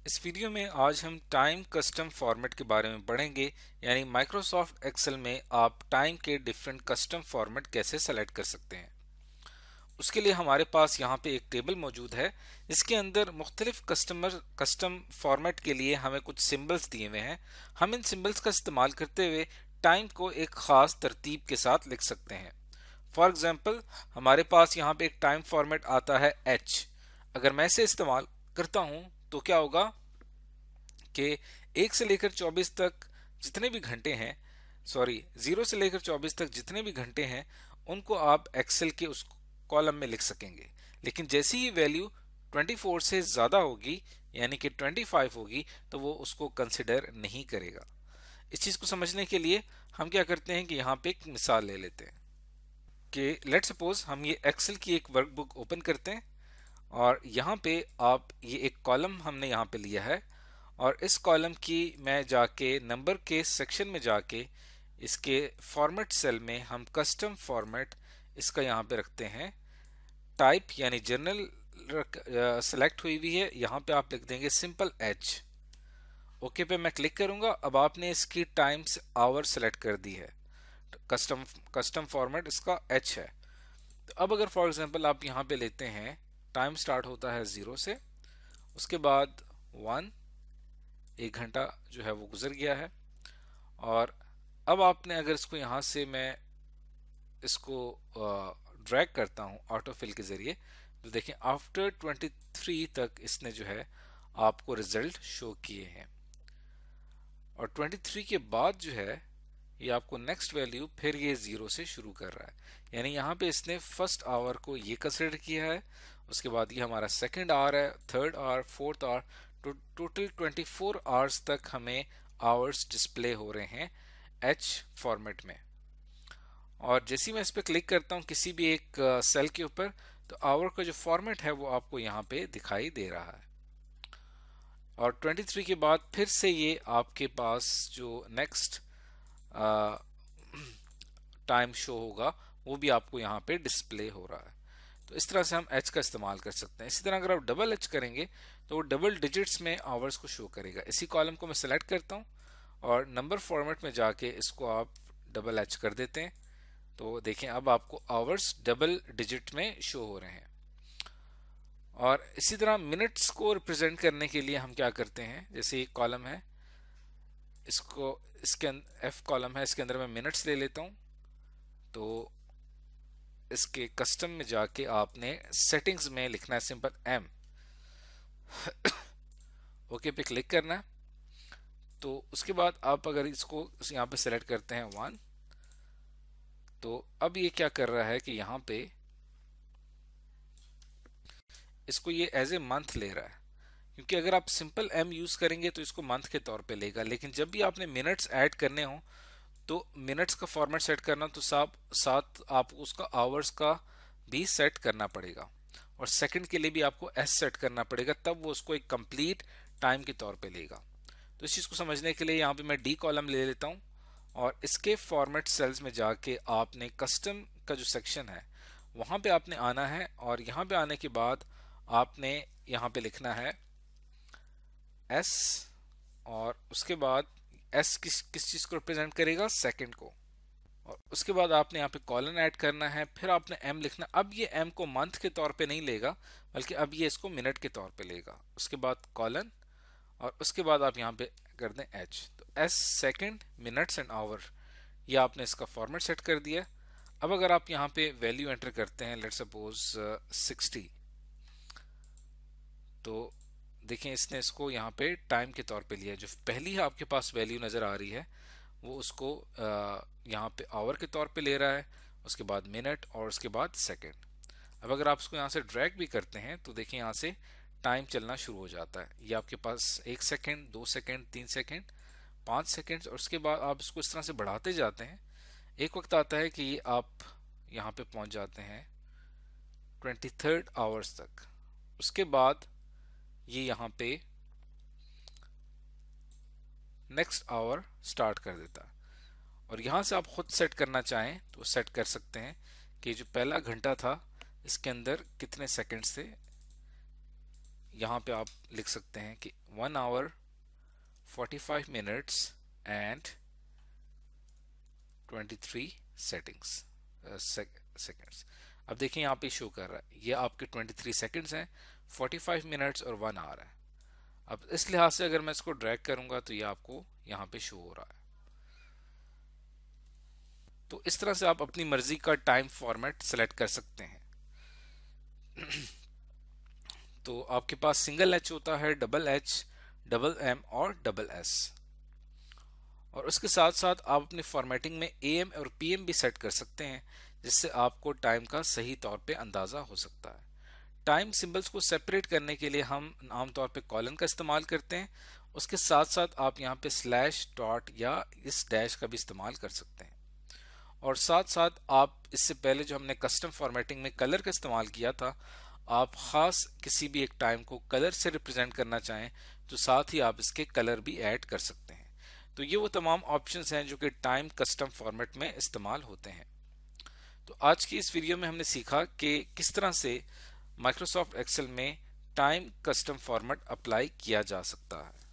इस वीडियो में आज हम टाइम कस्टम फॉर्मेट के बारे में पढ़ेंगे। यानी माइक्रोसॉफ्ट एक्सेल में आप टाइम के डिफरेंट कस्टम फॉर्मेट कैसे सेलेक्ट कर सकते हैं। उसके लिए हमारे पास यहाँ पे एक टेबल मौजूद है जिसके अंदर मुख्तलिफ कस्टम फॉर्मेट के लिए हमें कुछ सिंबल्स दिए हुए हैं। हम इन सिंबल्स का इस्तेमाल करते हुए टाइम को एक खास तरतीब के साथ लिख सकते हैं। फॉर एग्जाम्पल, हमारे पास यहाँ पे एक टाइम फॉर्मेट आता है H। अगर मैं इसे इस्तेमाल करता हूं तो क्या होगा कि 1 से लेकर 24 तक जितने भी घंटे हैं, 0 से लेकर 24 तक जितने भी घंटे हैं उनको आप एक्सेल के उस कॉलम में लिख सकेंगे। लेकिन जैसी ही वैल्यू 24 से ज्यादा होगी यानी कि 25 होगी तो वो उसको कंसिडर नहीं करेगा। इस चीज को समझने के लिए हम क्या करते हैं कि यहाँ पे एक मिसाल ले लेते हैं कि लेट सपोज हम ये एक्सेल की एक वर्कबुक ओपन करते हैं और यहाँ पे आप ये एक कॉलम हमने यहाँ पे लिया है और इस कॉलम की मैं जाके नंबर के सेक्शन में जाके इसके फॉर्मेट सेल में हम कस्टम फॉर्मेट इसका यहाँ पे रखते हैं। टाइप यानी जनरल सेलेक्ट हुई हुई है, यहाँ पे आप लिख देंगे सिंपल H। ओके पे मैं क्लिक करूंगा। अब आपने इसकी टाइम्स आवर सेलेक्ट कर दी है। कस्टम फॉर्मेट इसका H है। तो अब अगर फॉर एग्जांपल आप यहाँ पे लेते हैं, टाइम स्टार्ट होता है 0 से, उसके बाद 1, 1 घंटा जो है वो गुजर गया है। और अब आपने अगर इसको यहाँ से मैं इसको ड्रैग करता हूँ ऑटो फिल के जरिए तो देखें आफ्टर 23 तक इसने जो है आपको रिजल्ट शो किए हैं। और 23 के बाद जो है ये आपको नेक्स्ट वैल्यू फिर ये 0 से शुरू कर रहा है। यानी यहाँ पे इसने फर्स्ट आवर को ये कंसिडर किया है, उसके बाद ये हमारा सेकंड आवर है, third hour, fourth hour, total 24 hours तक हमें आवर्स डिस्प्ले हो रहे हैं H फॉर्मेट में। और जैसे ही मैं इस पर क्लिक करता हूँ किसी भी एक सेल के ऊपर तो आवर का जो फॉर्मेट है वो आपको यहाँ पे दिखाई दे रहा है। और 23 के बाद फिर से ये आपके पास जो नेक्स्ट टाइम शो होगा वो भी आपको यहाँ पे डिस्प्ले हो रहा है। तो इस तरह से हम H का इस्तेमाल कर सकते हैं। इसी तरह अगर आप डबल H करेंगे तो वो डबल डिजिट्स में आवर्स को शो करेगा। इसी कॉलम को मैं सेलेक्ट करता हूँ और नंबर फॉर्मेट में जाके इसको आप डबल H कर देते हैं तो देखें अब आपको आवर्स डबल डिजिट में शो हो रहे हैं। और इसी तरह मिनट्स को रिप्रेजेंट करने के लिए हम क्या करते हैं, जैसे एक कॉलम है इसको इसके F कॉलम है, इसके अंदर मैं मिनट्स ले लेता हूं तो इसके कस्टम में जाके आपने सेटिंग्स में लिखना है सिंपल M। ओके पे क्लिक करना है। तो उसके बाद आप अगर इसको यहाँ पे सेलेक्ट करते हैं 1 तो अब ये क्या कर रहा है कि यहाँ पे इसको ये एज ए मंथ ले रहा है, क्योंकि अगर आप सिंपल M यूज करेंगे तो इसको मंथ के तौर पे लेगा। लेकिन जब भी आपने मिनट्स ऐड करने हो तो मिनट्स का फॉर्मेट सेट करना तो साथ आप उसका आवर्स का भी सेट करना पड़ेगा और सेकंड के लिए भी आपको S सेट करना पड़ेगा, तब वो उसको एक कंप्लीट टाइम के तौर पे लेगा। तो इस चीज को समझने के लिए यहाँ पे मैं D कॉलम ले लेता हूँ और इसके फॉर्मेट सेल्स में जाके आपने कस्टम का जो सेक्शन है वहां पे आपने आना है और यहाँ पे आने के बाद आपने यहाँ पे लिखना है S और उसके बाद S किस चीज को रिप्रेजेंट करेगा, सेकंड को। और उसके बाद आपने यहाँ पे कॉलन ऐड करना है, फिर आपने M लिखना। अब ये M को मंथ के तौर पे नहीं लेगा बल्कि अब ये इसको मिनट के तौर पे लेगा। उसके बाद कॉलन और उसके बाद आप यहाँ पे कर दें H। तो S second, minutes and hour, ये आपने इसका फॉर्मेट सेट कर दिया। अब अगर आप यहाँ पे वैल्यू एंटर करते हैं लेट्स सपोज 60 तो देखें इसने इसको यहाँ पे टाइम के तौर पे लिया। जो पहली है आपके पास वैल्यू नजर आ रही है वो उसको यहाँ पे आवर के तौर पे ले रहा है, उसके बाद मिनट और उसके बाद सेकंड। अब अगर आप इसको यहाँ से ड्रैग भी करते हैं तो देखिए यहाँ से टाइम चलना शुरू हो जाता है। ये आपके पास 1 सेकंड, 2 सेकंड, 3 सेकंड, 5 सेकंड और उसके बाद आप इसको इस तरह से बढ़ाते जाते हैं। एक वक्त आता है कि आप यहाँ पे पहुंच जाते हैं 23rd आवर्स तक। उसके बाद ये यहाँ पे नेक्स्ट आवर स्टार्ट कर देता है और यहाँ से आप खुद सेट करना चाहें तो सेट कर सकते हैं कि जो पहला घंटा था इसके अंदर कितने सेकंड्स थे। यहाँ पे आप लिख सकते हैं कि 1 आवर 45 मिनट्स एंड 23 सेकेंड्स। अब देखिए यहाँ पे शो कर रहा है, ये आपके 23 सेकेंड्स हैं, 45 मिनट्स और 1 आवर है। अब इस लिहाज से अगर मैं इसको ड्रैग करूंगा तो ये आपको यहाँ पे शो हो रहा है। तो इस तरह से आप अपनी मर्जी का टाइम फॉर्मेट सेलेक्ट कर सकते हैं। तो आपके पास सिंगल एच होता है, डबल एच, डबल एम और डबल एस, और उसके साथ साथ आप अपनी फॉर्मेटिंग में एएम और पीएम भी सेट कर सकते हैं, जिससे आपको टाइम का सही तौर पे अंदाजा हो सकता है। टाइम सिंबल्स को सेपरेट करने के लिए हम आमतौर पे कॉलन का इस्तेमाल करते हैं। उसके साथ साथ आप यहाँ पे स्लैश, डॉट या इस डैश का भी इस्तेमाल कर सकते हैं। और साथ साथ आप इससे पहले जो हमने कस्टम फॉर्मेटिंग में कलर का इस्तेमाल किया था, आप खास किसी भी एक टाइम को कलर से रिप्रेजेंट करना चाहें तो साथ ही आप इसके कलर भी ऐड कर सकते हैं। तो ये वो तमाम ऑप्शंस हैं जो कि टाइम कस्टम फॉर्मेट में इस्तेमाल होते हैं। तो आज की इस वीडियो में हमने सीखा कि किस तरह से माइक्रोसॉफ्ट एक्सेल में टाइम कस्टम फॉर्मेट अप्लाई किया जा सकता है।